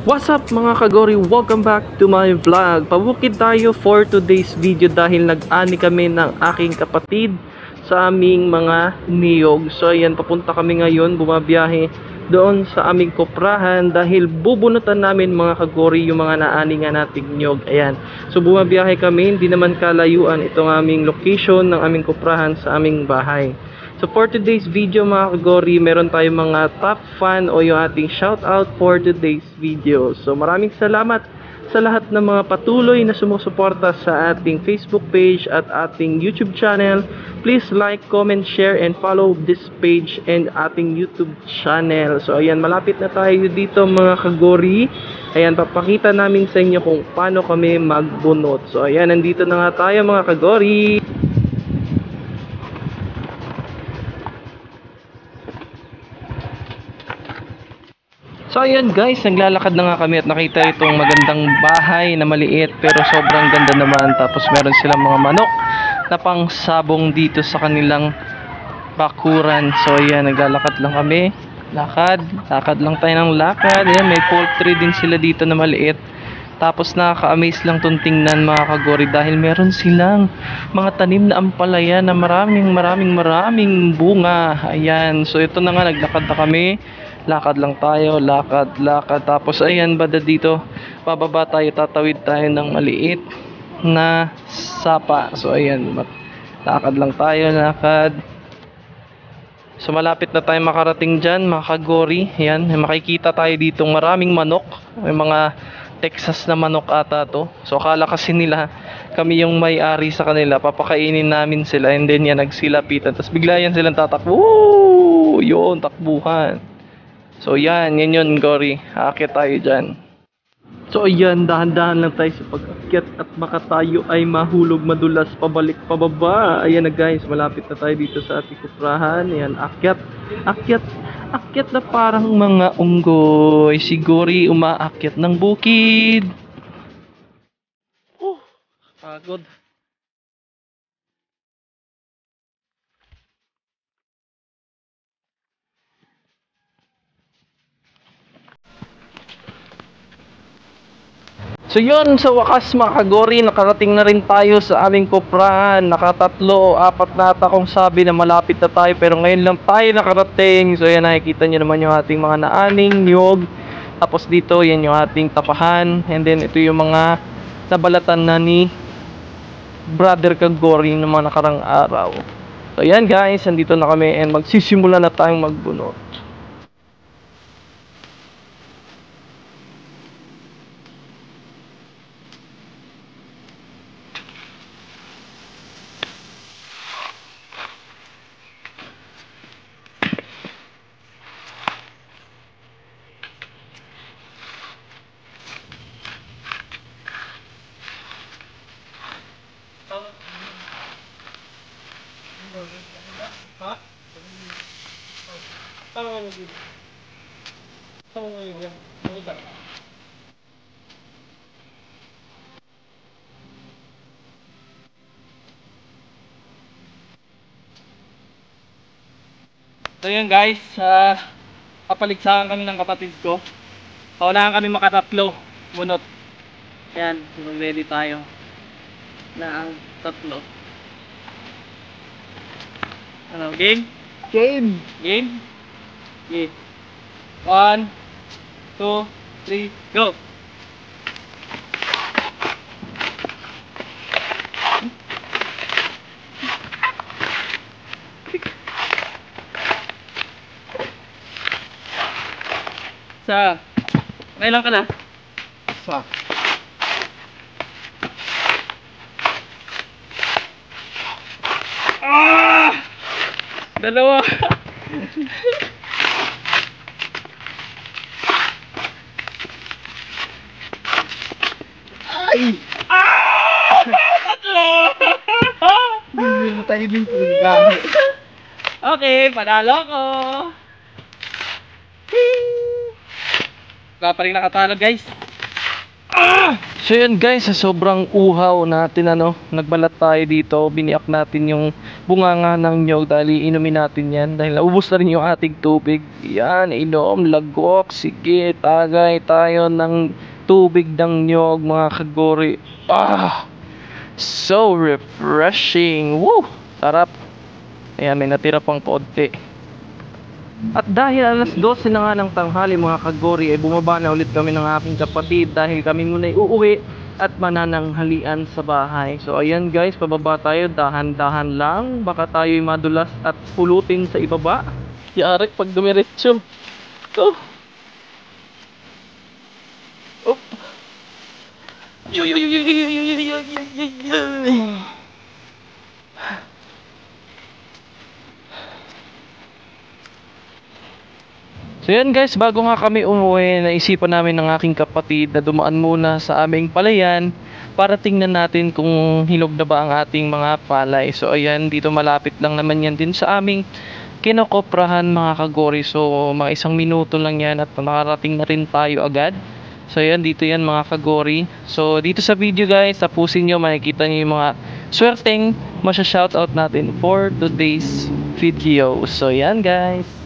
What's up mga kagori? Welcome back to my vlog. Pabukid tayo for today's video dahil nag-ani kami ng aking kapatid sa aming mga niyog. So ayan, papunta kami ngayon, bumabiyahe doon sa aming koprahan dahil bubunutan namin mga kagori yung mga naani nga nating niyog. Ayan, so bumabiyahe kami, hindi naman kalayuan itong aming location ng aming koprahan sa aming bahay. So for today's video mga kagori, meron tayong mga top fan o yung ating shoutout for today's video. So maraming salamat sa lahat ng mga patuloy na sumusuporta sa ating Facebook page at ating YouTube channel. Please like, comment, share, and follow this page and ating YouTube channel. So ayan, malapit na tayo dito mga kagori. Ayan, papakita namin sa inyo kung paano kami magbunot. So ayan, nandito na nga tayo mga kagori. So ayan guys, naglalakad na nga kami at nakita itong magandang bahay na maliit pero sobrang ganda naman. Tapos meron silang mga manok na pang sabong dito sa kanilang bakuran. So ayan, naglalakad lang kami. Lakad lang tayo ng lakad. Ayan, may poultry din sila dito na maliit. Tapos nakaka-amaze lang itong tingnan mga kagori dahil meron silang mga tanim na ampalaya na maraming bunga. Ayan, so ito na nga, naglakad na kami. Lakad lang tayo, lakad. Tapos ayan, banda dito, bababa tayo, tatawid tayo ng maliit na sapa. So ayan, lakad lang tayo, lakad. So malapit na tayo makarating dyan mga kagori. Ayan, makikita tayo dito maraming manok. May mga Texas na manok ata to. So akala kasi nila kami yung may-ari sa kanila, papakainin namin sila, and then yan, nagsilapitan. Tapos bigla yan silang tatakbo. Woo! Yun, takbuhan. So yan yun Gori, aakyat tayo dyan. So ayan, dahan-dahan lang tayo sa pag-akyat at baka tayo ay mahulog madulas pabalik pababa. Ayan na guys, malapit na tayo dito sa ating kuprahan. Ayan, akyat na parang mga unggoy. Si Gori umaakyat ng bukid. Pagod. So yun, sa wakas mga kagori, nakarating na rin tayo sa aming kuprahan. Nakatatlo o apat na ata kung sabi na malapit na tayo, pero ngayon lang tayo nakarating. So yan, nakikita nyo naman yung ating mga naaning niyog. Tapos dito, yan yung ating tapahan. And then ito yung mga nabalatan na ni Brother Kagori ng mga nakarang araw. So yan guys, andito na kami and magsisimula na tayong magbunot. So yun guys, kapaligsahan kami ng kapatid ko. Paunahan kami makatatlo, bunot. Yan, ready tayo na ang tatlo. Ano, game? Game! Game? Okay. 1, 2, 3, go! Sa, kailan ka na? Sa. Dalawa. Ay! Tatlo! Hindi mo tayo din gamit. Okay, panalo ko. Wala pa rin nakatalo guys. So yun guys, sa sobrang uhaw natin nagbalat tayo dito, biniak natin yung bunganga ng nyog dahil inumin natin yan dahil naubos na rin yung ating tubig. Yan, inom, lagok, sige, tagay tayo ng tubig ng nyog mga kagori. So refreshing. Woo! Sarap. Ayan, may natira pang konti. At dahil alas 12 na nga ng tanghali mga kagori, ay bumaba na ulit kami ng aking kapatid dahil kami muna ay uuwi at manananghalian sa bahay. So ayan guys, pababa tayo, dahan-dahan lang, baka tayo madulas at pulutin sa ibaba. Yari pag dumiretso. Oh. Oh. So yan guys, bago nga kami umuwi, naisipan namin ng aking kapatid na dumaan muna sa aming palayan para tingnan natin kung hinog na ba ang ating mga palay. So ayan, dito malapit lang naman yan din sa aming kinokoprahan mga kagori. So mga 1 minuto lang yan at makarating na rin tayo agad. So ayan, dito yan mga kagori. So dito sa video guys, tapusin nyo, makikita nyo yung mga swerteng masya-shoutout natin for today's video. So yan guys.